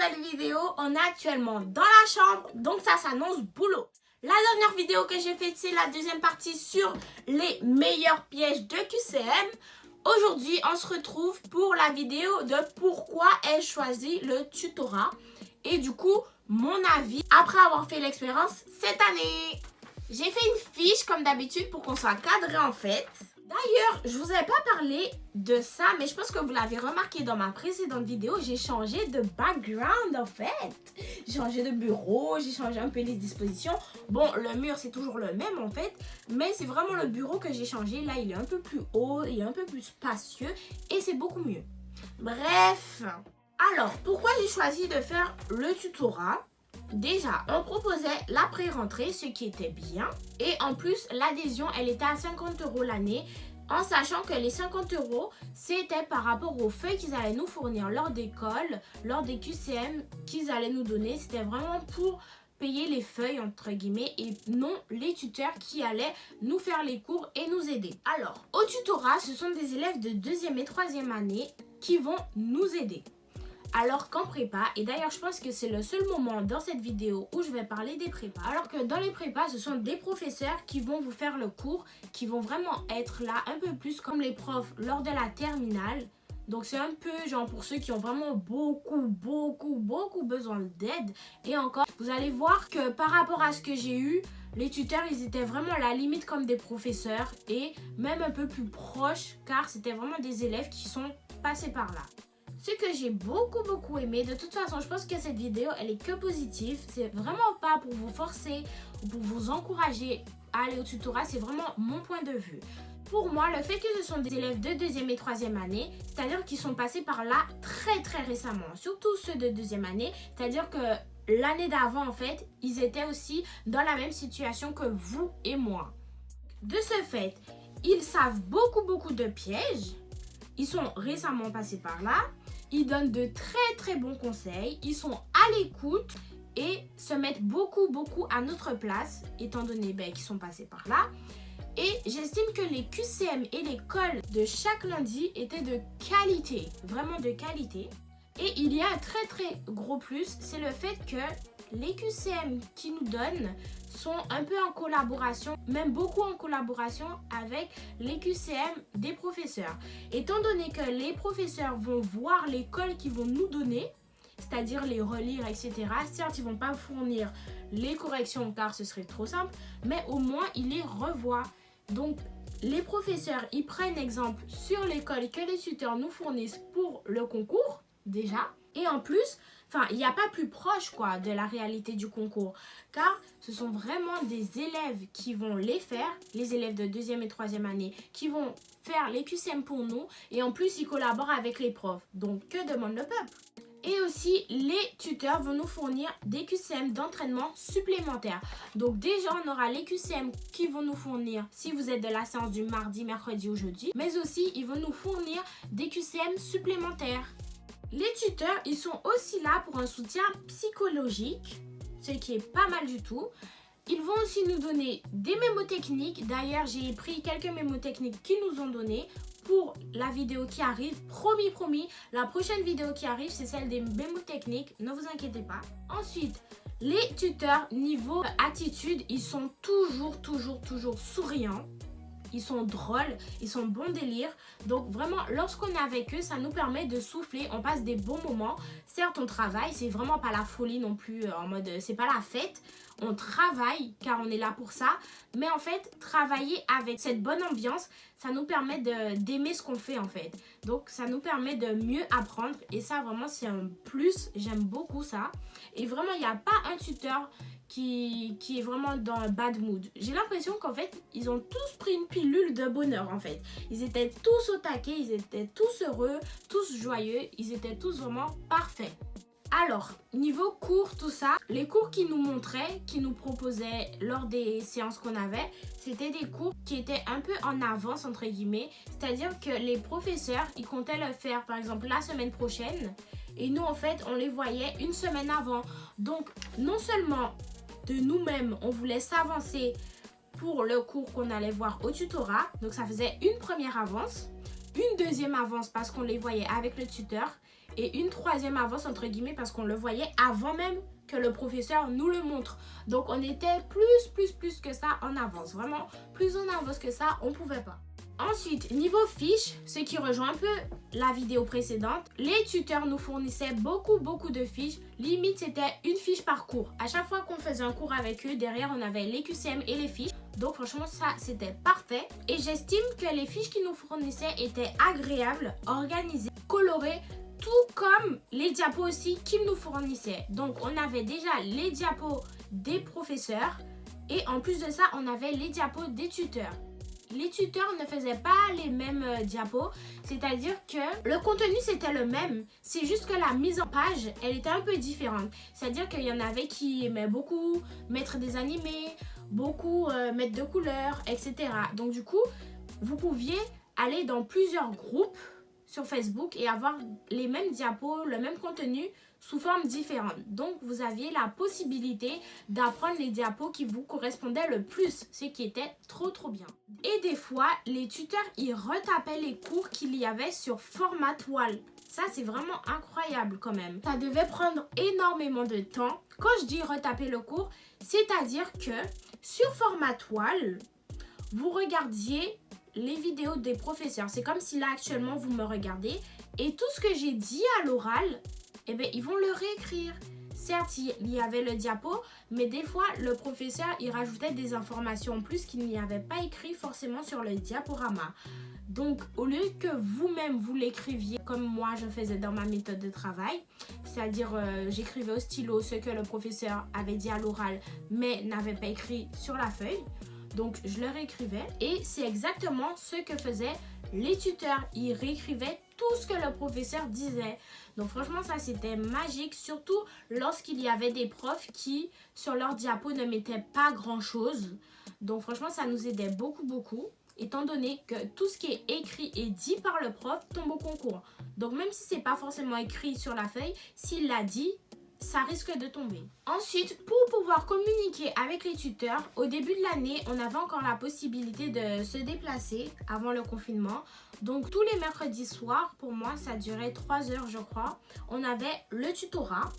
nouvelle vidéo. On est actuellement dans la chambre, donc ça s'annonce boulot. La dernière vidéo que j'ai faite, c'est la deuxième partie sur les meilleurs pièges de QCM. Aujourd'hui, on se retrouve pour la vidéo de pourquoi ai-je choisi le tutorat. Et du coup, mon avis après avoir fait l'expérience cette année. J'ai fait une fiche comme d'habitude pour qu'on soit cadré en fait. D'ailleurs, je vous avais pas parlé de ça, mais je pense que vous l'avez remarqué dans ma précédente vidéo, j'ai changé de background en fait. J'ai changé de bureau, j'ai changé un peu les dispositions. Bon, le mur c'est toujours le même en fait, mais c'est vraiment le bureau que j'ai changé. Là, il est un peu plus haut, il est un peu plus spacieux et c'est beaucoup mieux. Bref, alors pourquoi j'ai choisi de faire le tutorat? Déjà, on proposait la pré-rentrée, ce qui était bien. Et en plus, l'adhésion, elle était à 50 € l'année. En sachant que les 50 €, c'était par rapport aux feuilles qu'ils allaient nous fournir lors d'école, lors des QCM qu'ils allaient nous donner. C'était vraiment pour payer les feuilles, entre guillemets, et non les tuteurs qui allaient nous faire les cours et nous aider. Alors, au tutorat, ce sont des élèves de 2e et 3e année qui vont nous aider. Alors qu'en prépa, et d'ailleurs je pense que c'est le seul moment dans cette vidéo où je vais parler des prépas. Alors que dans les prépas, ce sont des professeurs qui vont vous faire le cours, qui vont vraiment être là un peu plus comme les profs lors de la terminale. Donc c'est un peu genre pour ceux qui ont vraiment beaucoup besoin d'aide. Et encore, vous allez voir que par rapport à ce que j'ai eu, les tuteurs, ils étaient vraiment à la limite comme des professeurs et même un peu plus proches car c'était vraiment des élèves qui sont passés par là. Ce que j'ai beaucoup aimé, de toute façon, je pense que cette vidéo, elle est que positive. C'est vraiment pas pour vous forcer ou pour vous encourager à aller au tutorat. C'est vraiment mon point de vue. Pour moi, le fait que ce sont des élèves de 2e et 3e année, c'est-à-dire qu'ils sont passés par là très récemment. Surtout ceux de 2e année, c'est-à-dire que l'année d'avant, en fait, ils étaient aussi dans la même situation que vous et moi. De ce fait, ils savent beaucoup de pièges. Ils sont récemment passés par là. Ils donnent de très bons conseils. Ils sont à l'écoute et se mettent beaucoup à notre place, étant donné qu'ils sont passés par là. Et j'estime que les QCM et l'école de chaque lundi étaient de qualité, vraiment de qualité. Et il y a un très gros plus, c'est le fait que les QCM qui nous donnent sont un peu en collaboration, même beaucoup en collaboration avec les QCM des professeurs. Étant donné que les professeurs vont voir l'école qu'ils vont nous donner, c'est-à-dire les relire, etc. Certes, ils ne vont pas fournir les corrections car ce serait trop simple, mais au moins ils les revoient. Donc, les professeurs, ils prennent exemple sur l'école que les tuteurs nous fournissent pour le concours, déjà. Et en plus, il n'y a pas plus proche de la réalité du concours. Car ce sont vraiment des élèves qui vont les faire, les élèves de 2e et 3e année, qui vont faire les QCM pour nous. Et en plus, ils collaborent avec les profs. Donc, que demande le peuple? Et aussi, les tuteurs vont nous fournir des QCM d'entraînement supplémentaires. Donc déjà, on aura les QCM qui vont nous fournir, si vous êtes de la séance du mardi, mercredi ou jeudi. Mais aussi, ils vont nous fournir des QCM supplémentaires. Les tuteurs, ils sont aussi là pour un soutien psychologique, ce qui est pas mal du tout. Ils vont aussi nous donner des mémotechniques. D'ailleurs, j'ai pris quelques mémotechniques qu'ils nous ont données pour la vidéo qui arrive. Promis, la prochaine vidéo qui arrive, c'est celle des mémotechniques. Ne vous inquiétez pas. Ensuite, les tuteurs niveau attitude, ils sont toujours souriants. Ils sont drôles, ils sont bon délire. Donc vraiment, lorsqu'on est avec eux, ça nous permet de souffler. On passe des bons moments. Certes, on travaille, c'est vraiment pas la folie non plus, en mode, c'est pas la fête. On travaille car on est là pour ça. Mais en fait, travailler avec cette bonne ambiance, ça nous permet d'aimer ce qu'on fait en fait. Donc ça nous permet de mieux apprendre. Et ça vraiment, c'est un plus. J'aime beaucoup ça. Et vraiment, il n'y a pas un tuteur qui est vraiment dans un bad mood. J'ai l'impression qu'en fait, ils ont tous pris une pilule de bonheur en fait. Ils étaient tous au taquet, ils étaient tous heureux, tous joyeux, ils étaient tous vraiment parfaits. Alors, niveau cours, tout ça, les cours qu'ils nous montraient, qu'ils nous proposaient lors des séances qu'on avait, c'était des cours qui étaient un peu en avance, entre guillemets. C'est-à-dire que les professeurs, ils comptaient le faire, par exemple, la semaine prochaine. Et nous, en fait, on les voyait une semaine avant. Donc, non seulement de nous-mêmes, on voulait s'avancer pour le cours qu'on allait voir au tutorat. Donc, ça faisait une première avance, une deuxième avance parce qu'on les voyait avec le tuteur et une troisième avance entre guillemets parce qu'on le voyait avant même que le professeur nous le montre. Donc on était plus que ça en avance. Vraiment, plus en avance que ça, on pouvait pas. Ensuite, niveau fiches, ce qui rejoint un peu la vidéo précédente, les tuteurs nous fournissaient beaucoup de fiches. Limite, c'était une fiche par cours. À chaque fois qu'on faisait un cours avec eux, derrière, on avait les QCM et les fiches. Donc franchement, ça, c'était parfait. Et j'estime que les fiches qu'ils nous fournissaient étaient agréables, organisées, colorées, tout comme les diapos aussi qu'ils nous fournissaient. Donc, on avait déjà les diapos des professeurs et en plus de ça, on avait les diapos des tuteurs. Les tuteurs ne faisaient pas les mêmes diapos, c'est-à-dire que le contenu c'était le même, c'est juste que la mise en page, elle était un peu différente. C'est-à-dire qu'il y en avait qui aimaient beaucoup mettre des animés, beaucoup mettre de couleurs, etc. Donc du coup, vous pouviez aller dans plusieurs groupes sur Facebook et avoir les mêmes diapos, le même contenu sous forme différente. Donc, vous aviez la possibilité d'apprendre les diapos qui vous correspondaient le plus, ce qui était trop bien. Et des fois, les tuteurs, ils retapaient les cours qu'il y avait sur format toile. Ça, c'est vraiment incroyable quand même. Ça devait prendre énormément de temps. Quand je dis retaper le cours, c'est-à-dire que sur format toile, vous regardiez les vidéos des professeurs. C'est comme si là, actuellement, vous me regardez et tout ce que j'ai dit à l'oral, eh bien, ils vont le réécrire. Certes, il y avait le diapo, mais des fois, le professeur, il rajoutait des informations en plus qu'il n'y avait pas écrit forcément sur le diaporama. Donc, au lieu que vous-même, vous l'écriviez comme moi, je faisais dans ma méthode de travail, c'est-à-dire j'écrivais au stylo ce que le professeur avait dit à l'oral, mais n'avait pas écrit sur la feuille. Donc, je le réécrivais et c'est exactement ce que faisaient les tuteurs. Ils réécrivaient tout ce que le professeur disait. Donc, franchement, ça, c'était magique, surtout lorsqu'il y avait des profs qui, sur leur diapo, ne mettaient pas grand-chose. Donc, franchement, ça nous aidait beaucoup, étant donné que tout ce qui est écrit et dit par le prof tombe au concours. Donc, même si c'est pas forcément écrit sur la feuille, s'il l'a dit, ça risque de tomber. Ensuite, pour pouvoir communiquer avec les tuteurs, au début de l'année, on avait encore la possibilité de se déplacer avant le confinement. Donc, tous les mercredis soirs, pour moi, ça durait 3 heures, je crois. On avait le tutorat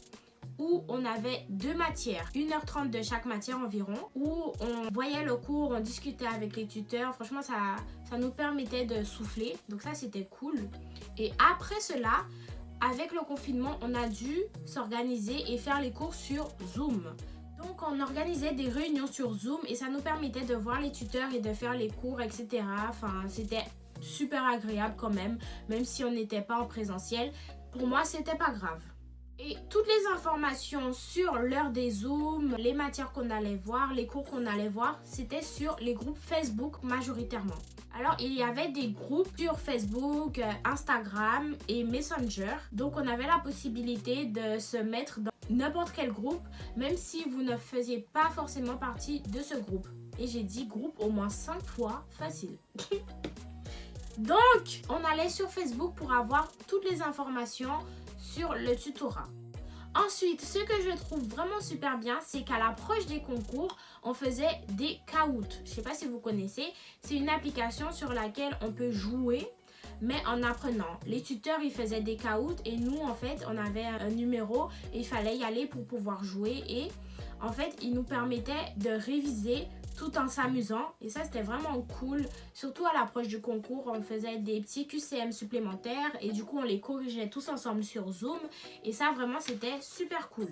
où on avait 2 matières, 1h30 de chaque matière environ, où on voyait le cours, on discutait avec les tuteurs. Franchement, ça nous permettait de souffler. Donc ça, c'était cool. Et après cela, avec le confinement, on a dû s'organiser et faire les cours sur Zoom. Donc, on organisait des réunions sur Zoom et ça nous permettait de voir les tuteurs et de faire les cours, etc. Enfin, c'était super agréable quand même si on n'était pas en présentiel. Pour moi, c'était pas grave. Et toutes les informations sur l'heure des Zooms, les matières qu'on allait voir, les cours qu'on allait voir, c'était sur les groupes Facebook majoritairement. Alors, il y avait des groupes sur Facebook, Instagram et Messenger. Donc, on avait la possibilité de se mettre dans n'importe quel groupe, même si vous ne faisiez pas forcément partie de ce groupe. Et j'ai dit groupe au moins 5 fois, facile. Donc, on allait sur Facebook pour avoir toutes les informations sur le tutorat. Ensuite, ce que je trouve vraiment super bien, c'est qu'à l'approche des concours, on faisait des caouts. Je ne sais pas si vous connaissez, c'est une application sur laquelle on peut jouer, mais en apprenant. Les tuteurs, ils faisaient des caouts et nous, en fait, on avait un numéro et il fallait y aller pour pouvoir jouer. Et en fait, ils nous permettaient de réviser tout en s'amusant et ça c'était vraiment cool, surtout à l'approche du concours. On faisait des petits QCM supplémentaires et du coup on les corrigeait tous ensemble sur Zoom et ça vraiment c'était super cool.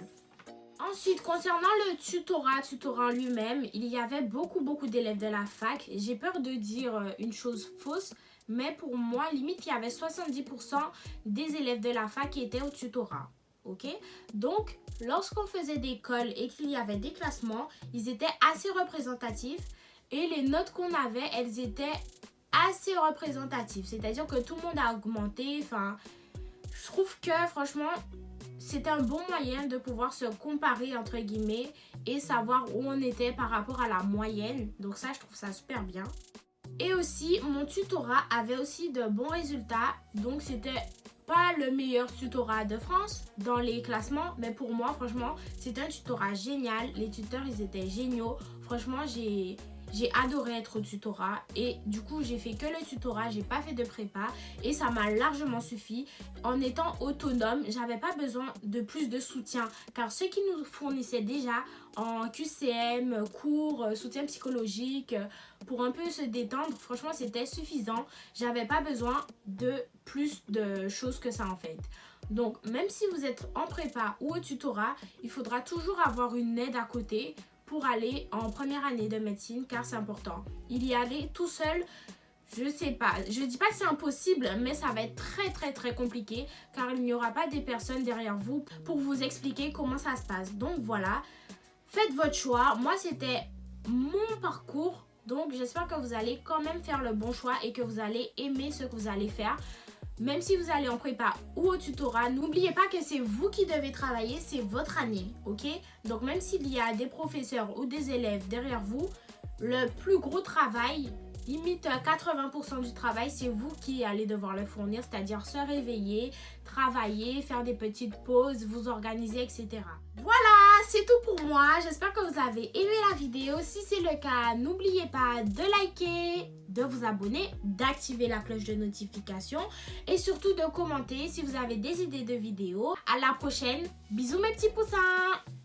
Ensuite, concernant le tutorat lui-même, il y avait beaucoup d'élèves de la fac. J'ai peur de dire une chose fausse, mais pour moi limite il y avait 70% des élèves de la fac qui étaient au tutorat. Ok, donc lorsqu'on faisait des calls et qu'il y avait des classements, ils étaient assez représentatifs et les notes qu'on avait, elles étaient assez représentatives. C'est-à-dire que tout le monde a augmenté. Enfin, je trouve que franchement, c'était un bon moyen de pouvoir se comparer entre guillemets et savoir où on était par rapport à la moyenne. Donc ça, je trouve ça super bien. Et aussi, mon tutorat avait aussi de bons résultats. Donc c'était pas le meilleur tutorat de France dans les classements, mais pour moi, franchement, c'était un tutorat génial. Les tuteurs, ils étaient géniaux. Franchement, j'ai J'ai adoré être au tutorat et du coup j'ai fait que le tutorat, j'ai pas fait de prépa et ça m'a largement suffi. En étant autonome, j'avais pas besoin de plus de soutien car ceux qui nous fournissaient déjà en QCM, cours, soutien psychologique, pour un peu se détendre, franchement c'était suffisant. J'avais pas besoin de plus de choses que ça en fait. Donc même si vous êtes en prépa ou au tutorat, il faudra toujours avoir une aide à côté pour aller en première année de médecine car c'est important. Il y aller tout seul, je sais pas, je dis pas que c'est impossible, mais ça va être très compliqué car il n'y aura pas des personnes derrière vous pour vous expliquer comment ça se passe. Donc voilà, faites votre choix. Moi c'était mon parcours, donc j'espère que vous allez quand même faire le bon choix et que vous allez aimer ce que vous allez faire. Même si vous allez en prépa ou au tutorat, n'oubliez pas que c'est vous qui devez travailler, c'est votre année, ok? Donc même s'il y a des professeurs ou des élèves derrière vous, le plus gros travail, limite 80% du travail, c'est vous qui allez devoir le fournir, c'est-à-dire se réveiller, travailler, faire des petites pauses, vous organiser, etc. Voilà, c'est tout pour moi. J'espère que vous avez aimé la vidéo. Si c'est le cas, n'oubliez pas de liker, de vous abonner, d'activer la cloche de notification et surtout de commenter si vous avez des idées de vidéos. À la prochaine. Bisous mes petits poussins.